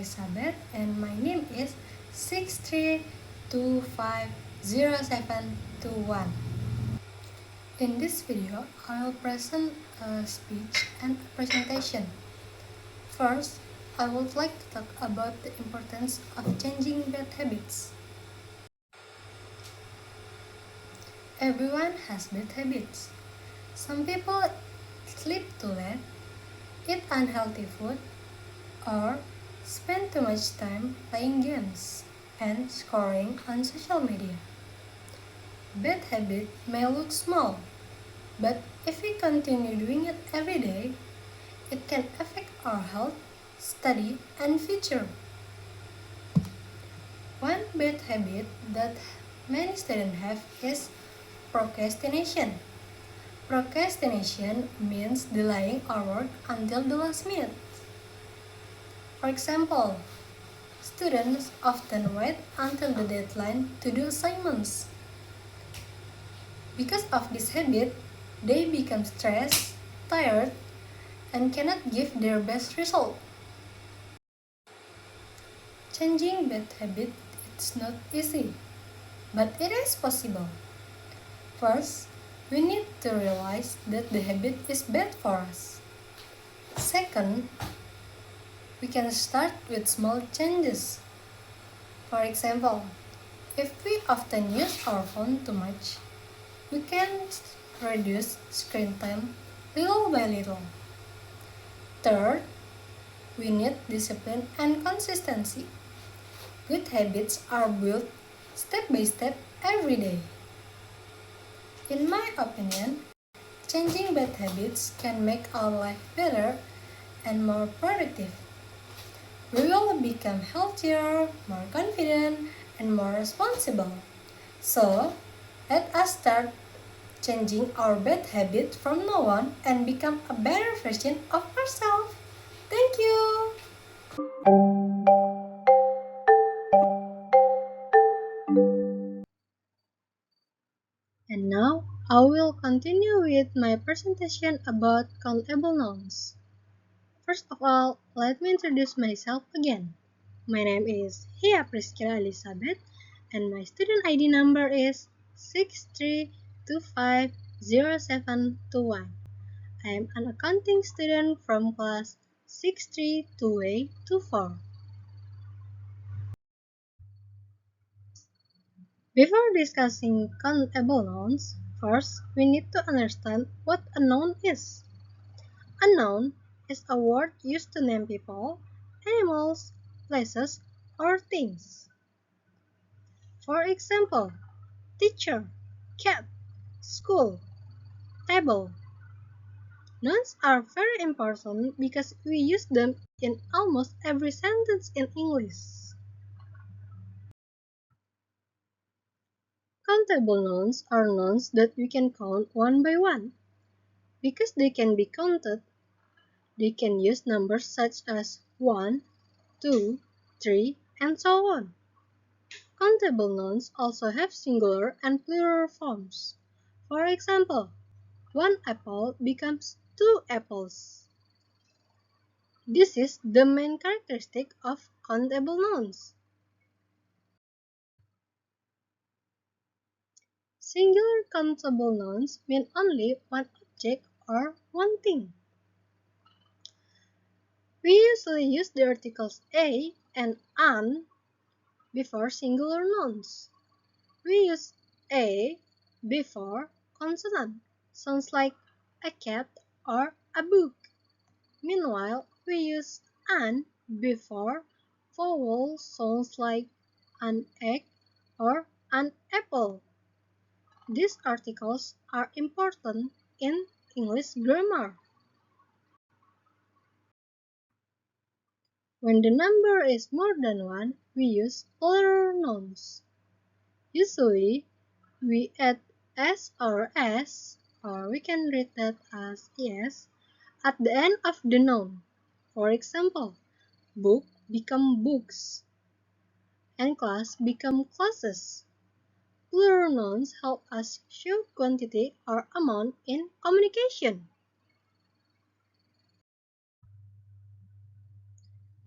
Elisabet and my name is 63250721. In this video, I will present a speech and a presentation. First, I would like to talk about the importance of changing bad habits. Everyone has bad habits. Some people sleep too late, eat unhealthy food, or spend too much time playing games and scrolling on social media. Bad habit may look small, but if we continue doing it every day, it can affect our health, study, and future. One bad habit that many students have is procrastination. Procrastination means delaying our work until the last minute. For example, students often wait until the deadline to do assignments. Because of this habit, they become stressed, tired, and cannot give their best result. Changing bad habit is not easy, but it is possible. First, we need to realize that the habit is bad for us. Second, we can start with small changes. For example, if we often use our phone too much, we can reduce screen time little by little. Third, we need discipline and consistency. Good habits are built step by step every day. In my opinion, changing bad habits can make our life better and more productive. We will become healthier, more confident, and more responsible. So, let us start changing our bad habits from now on and become a better version of ourselves. Thank you! And now, I will continue with my presentation about countable nouns. First of all, let me introduce myself again. My name is Priskila Elisabet, and my student ID number is 63250721. I am an accounting student from class 632A24. Before discussing countable nouns, first we need to understand what a noun is. A noun is a word used to name people, animals, places, or things. For example, teacher, cat, school, table. Nouns are very important because we use them in almost every sentence in English. Countable nouns are nouns that we can count one by one. Because they can be counted, they can use numbers such as 1, 2, 3, and so on. Countable nouns also have singular and plural forms. For example, 1 apple becomes 2 apples. This is the main characteristic of countable nouns. Singular countable nouns mean only one object or one thing. We usually use the articles a and an before singular nouns. We use a before consonant, sounds like a cat or a book. Meanwhile, we use an before vowel, sounds like an egg or an apple. These articles are important in English grammar. When the number is more than 1, we use plural nouns. Usually, we add s or s, or we can read that as es, at the end of the noun. For example, book become books, and class become classes. Plural nouns help us show quantity or amount in communication.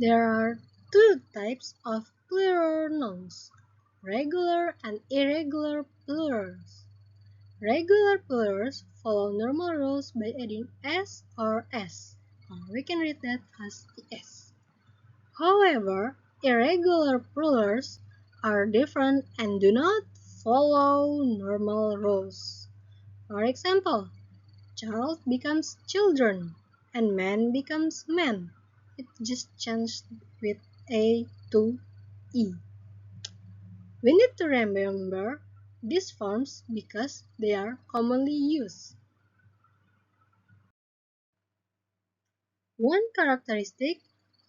There are two types of plural nouns, regular and irregular plurals. Regular plurals follow normal rules by adding s or s, or we can read that as es. However, irregular plurals are different and do not follow normal rules. For example, child becomes children and man becomes men. It just changed with A to E. We need to remember these forms because they are commonly used. One characteristic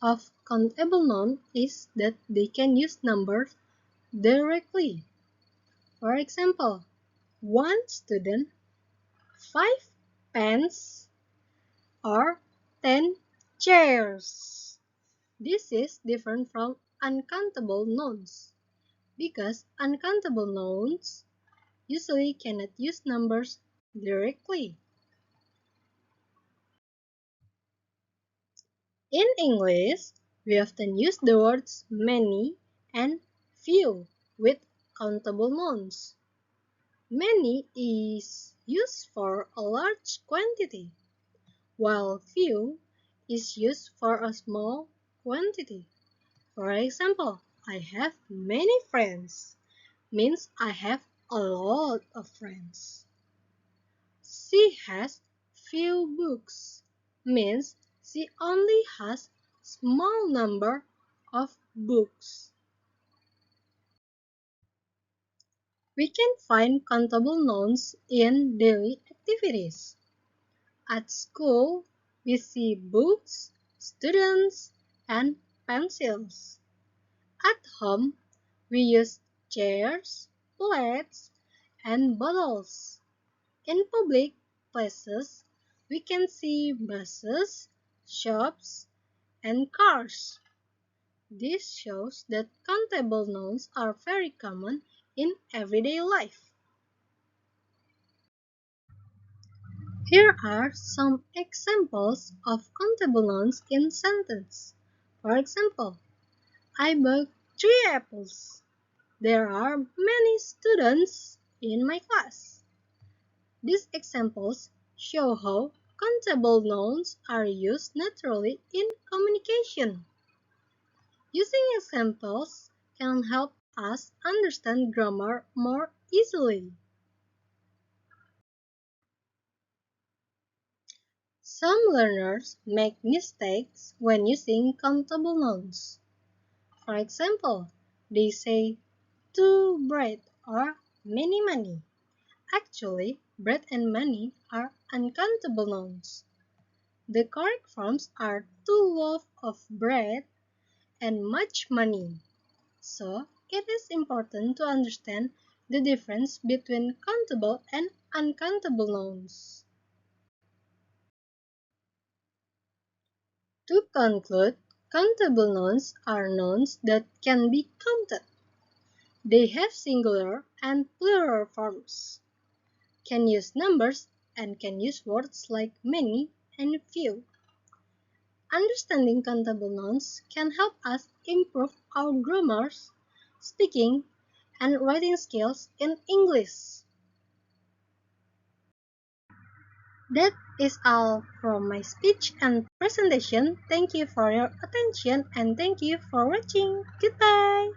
of countable nouns is that they can use numbers directly. For example, one student, 5 pens, or 10 chairs. This is different from uncountable nouns because uncountable nouns usually cannot use numbers directly. In English, we often use the words many and few with countable nouns. Many is used for a large quantity, while few is used for a small quantity. For example, I have many friends means I have a lot of friends. She has few books means she only has small number of books. We can find countable nouns in daily activities. At school, we see books, students, and pencils. At home, we use chairs, plates, and bottles. In public places, we can see buses, shops, and cars. This shows that countable nouns are very common in everyday life. Here are some examples of countable nouns in sentence. For example, I bought 3 apples. There are many students in my class. These examples show how countable nouns are used naturally in communication. Using examples can help us understand grammar more easily. Some learners make mistakes when using countable nouns. For example, they say "too bread" or "many money." Actually, bread and money are uncountable nouns. The correct forms are "two loaf of bread" and "much money." So, it is important to understand the difference between countable and uncountable nouns. To conclude, countable nouns are nouns that can be counted. They have singular and plural forms, can use numbers, and can use words like many and few. Understanding countable nouns can help us improve our grammar, speaking, and writing skills in English. That is all from my speech and presentation. Thank you for your attention and thank you for watching. Goodbye.